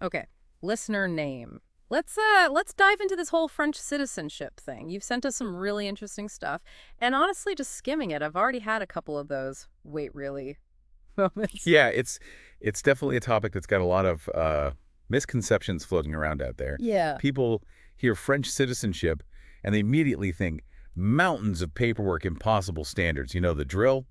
Okay, listener name. Let's dive into this whole French citizenship thing. You've sent us some really interesting stuff, and honestly, just skimming it, I've already had a couple of those wait really moments. Yeah, it's definitely a topic that's got a lot of misconceptions floating around out there. Yeah. People hear French citizenship and they immediately think mountains of paperwork, impossible standards. You know the drill?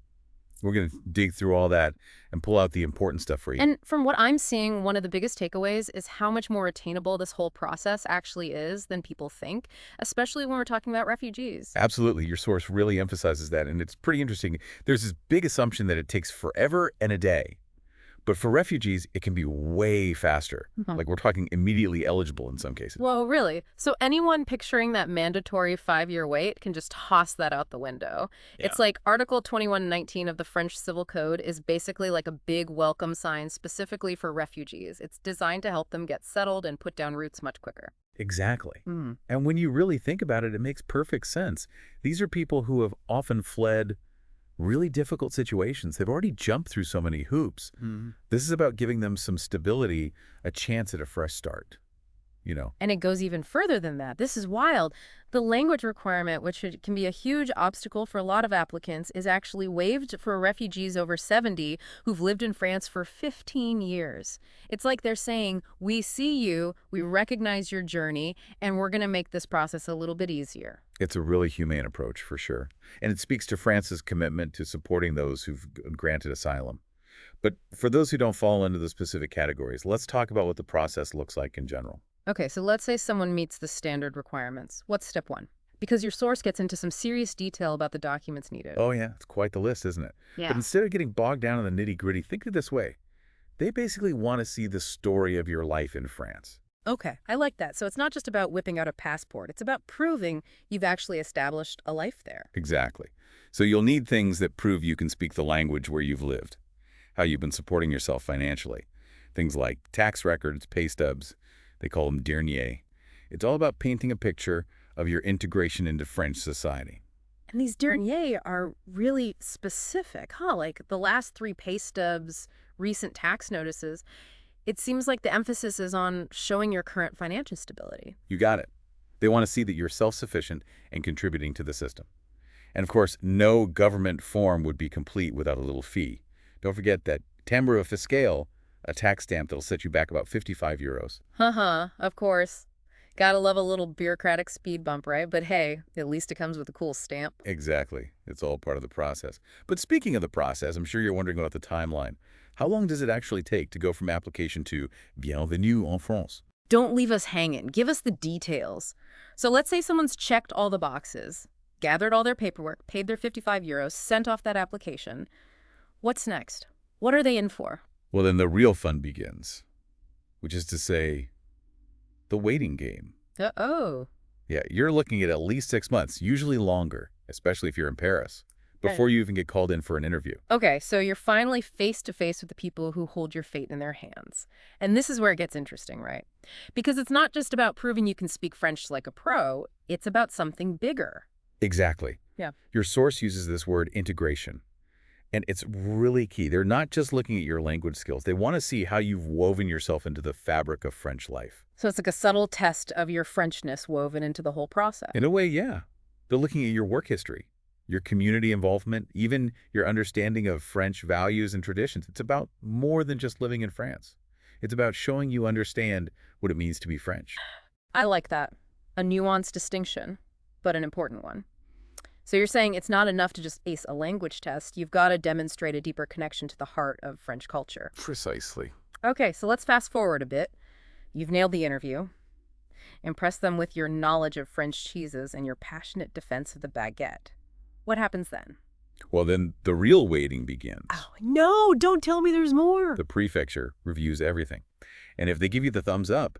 We're going to dig through all that and pull out the important stuff for you. And from what I'm seeing, one of the biggest takeaways is how much more attainable this whole process actually is than people think, especially when we're talking about refugees. Absolutely. Your source really emphasizes that, and it's pretty interesting. There's this big assumption that it takes forever and a day. But for refugees, it can be way faster. Mhm. Like we're talking immediately eligible in some cases. Whoa, really? So anyone picturing that mandatory 5-year wait can just toss that out the window. Yeah. It's like Article 2119 of the French Civil Code is basically like a big welcome sign specifically for refugees. It's designed to help them get settled and put down roots much quicker. Exactly. Hmm. And when you really think about it, it makes perfect sense. These are people who have often fled really difficult situations. They've already jumped through so many hoops. Hmm. This is about giving them some stability, a chance at a fresh start, you know. And it goes even further than that. This is wild. The language requirement, which can be a huge obstacle for a lot of applicants, is actually waived for refugees over 70 who've lived in France for 15 years. It's like they're saying, we see you, we recognize your journey, and we're going to make this process a little bit easier. It's a really humane approach for sure. And it speaks to France's commitment to supporting those who've granted asylum. But for those who don't fall into the specific categories, let's talk about what the process looks like in general. Okay, so let's say someone meets the standard requirements. What's step one? Because your source gets into some serious detail about the documents needed. Oh yeah, it's quite the list, isn't it? But Yeah. instead of getting bogged down in the nitty-gritty, think of it this way. They basically want to see the story of your life in France. Okay, I like that. So it's not just about whipping out a passport. It's about proving you've actually established a life there. Exactly. So you'll need things that prove you can speak the language where you've lived, how you've been supporting yourself financially. Things like tax records, pay stubs, they call them derniers. It's all about painting a picture of your integration into French society. And these derniers are really specific, huh? Like the last 3 pay stubs, recent tax notices. It seems like the emphasis is on showing your current financial stability. You got it. They want to see that you're self-sufficient and contributing to the system. And of course, no government form would be complete without a little fee. Don't forget that timbre fiscale, a tax stamp that'll set you back about 55 euros. Haha, of course. Gotta love a little bureaucratic speed bump, right? But hey, at least it comes with a cool stamp. Exactly. It's all part of the process. But speaking of the process, I'm sure you're wondering about the timeline. How long does it actually take to go from application to bienvenue en France? Don't leave us hanging. Give us the details. So let's say someone's checked all the boxes, gathered all their paperwork, paid their 55 euros, sent off that application. What's next? What are they in for? Well, then the real fun begins, which is to say, the waiting game. Oh. Yeah, you're looking at least 6 months, usually longer, especially if you're in Paris, before you even get called in for an interview. Okay, so you're finally face to face with the people who hold your fate in their hands. And this is where it gets interesting, right? Because it's not just about proving you can speak French like a pro, it's about something bigger. Exactly. Yeah. Your source uses this word integration, and it's really key. They're not just looking at your language skills. They want to see how you've woven yourself into the fabric of French life. So it's like a subtle test of your Frenchness woven into the whole process. In a way, yeah. They're looking at your work history, your community involvement, even your understanding of French values and traditions. It's about more than just living in France. It's about showing you understand what it means to be French. I like that. A nuanced distinction, but an important one. So you're saying it's not enough to just ace a language test. You've got to demonstrate a deeper connection to the heart of French culture. Precisely. Okay, so let's fast forward a bit. You've nailed the interview. Impress them with your knowledge of French cheeses and your passionate defense of the baguette. What happens then? Well, then the real waiting begins. Oh, no, don't tell me there's more. The prefecture reviews everything. And if they give you the thumbs up,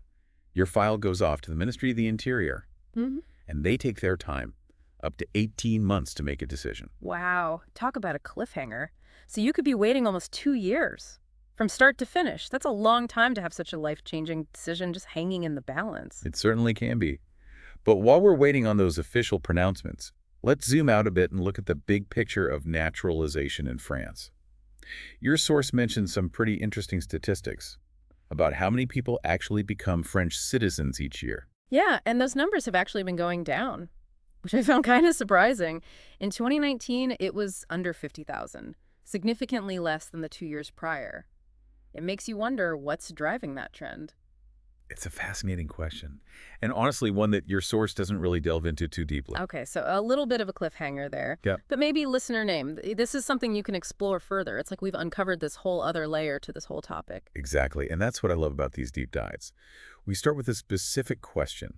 your file goes off to the Ministry of the Interior. Mhm. And they take their time, up to 18 months to make a decision. Wow, talk about a cliffhanger. So you could be waiting almost 2 years. From start to finish. That's a long time to have such a life-changing decision just hanging in the balance. It certainly can be. But while we're waiting on those official pronouncements, let's zoom out a bit and look at the big picture of naturalization in France. Your source mentions some pretty interesting statistics. about how many people actually become French citizens each year. Yeah, and those numbers have actually been going down, which I found kind of surprising. In 2019, it was under 50,000, significantly less than the 2 years prior. It makes you wonder what's driving that trend. It's a fascinating question, and honestly, one that your source doesn't really delve into too deeply. Okay, so a little bit of a cliffhanger there, Yeah, but maybe listener name. This is something you can explore further. It's like we've uncovered this whole other layer to this whole topic. exactly. And that's what I love about these deep dives. We start with a specific question,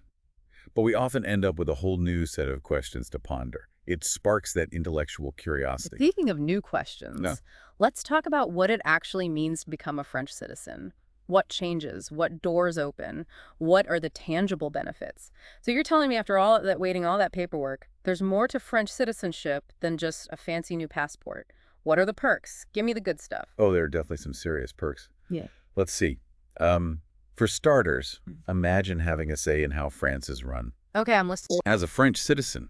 but we often end up with a whole new set of questions to ponder. It sparks that intellectual curiosity. Speaking of new No. questions, let's talk about what it actually means to become a French citizen. What changes? What doors open? What are the tangible benefits? So you're telling me after all that waiting, all that paperwork, there's more to French citizenship than just a fancy new passport. What are the perks? Give me the good stuff. Oh, there are definitely some serious perks. Yeah. Let's see. For starters, imagine having a say in how France is run. Okay, I'm listening. As a French citizen,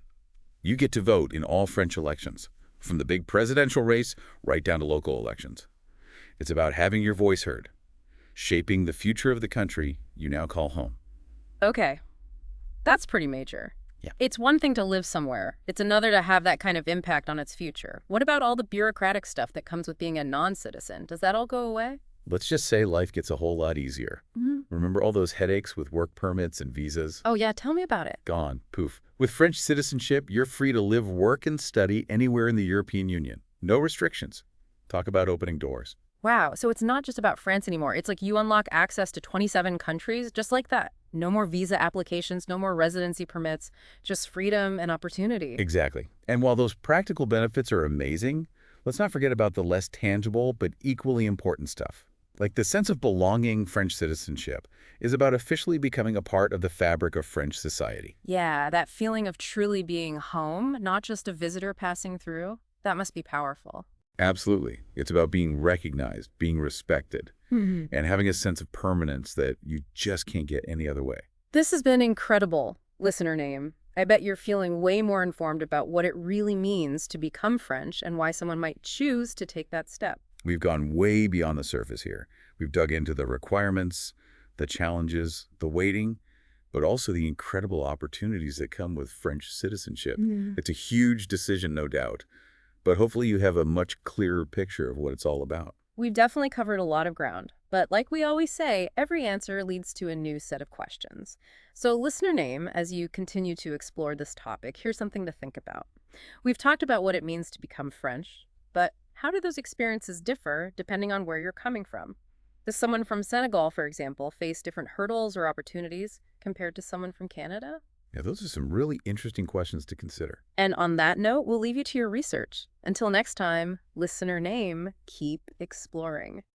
you get to vote in all French elections, from the big presidential race right down to local elections. It's about having your voice heard, shaping the future of the country you now call home. Okay, that's pretty major. Yeah. It's one thing to live somewhere. It's another to have that kind of impact on its future. What about all the bureaucratic stuff that comes with being a non-citizen? Does that all go away? Let's just say life gets a whole lot easier. Remember all those headaches with work permits and visas? Oh yeah, tell me about it. Gone. Poof. With French citizenship, you're free to live, work, and study anywhere in the European Union. No restrictions. Talk about opening doors. Wow, so it's not just about France anymore. It's like you unlock access to 27 countries just like that. No more visa applications, no more residency permits, just freedom and opportunity. Exactly. And while those practical benefits are amazing, let's not forget about the less tangible but equally important stuff. Like the sense of belonging. French citizenship is about officially becoming a part of the fabric of French society. Yeah, that feeling of truly being home, not just a visitor passing through, that must be powerful. Absolutely. It's about being recognized, being respected, and having a sense of permanence that you just can't get any other way. This has been incredible, listener name. I bet you're feeling way more informed about what it really means to become French and why someone might choose to take that step. We've gone way beyond the surface here. We've dug into the requirements, the challenges, the waiting, but also the incredible opportunities that come with French citizenship. It's a huge decision, no doubt, but hopefully you have a much clearer picture of what it's all about. We've definitely covered a lot of ground, but like we always say, every answer leads to a new set of questions. So listener name, as you continue to explore this topic, here's something to think about. We've talked about what it means to become French, but how do those experiences differ depending on where you're coming from? Does someone from Senegal, for example, face different hurdles or opportunities compared to someone from Canada? Yeah, those are some really interesting questions to consider. And on that note, we'll leave you to your research. Until next time, listener name, keep exploring.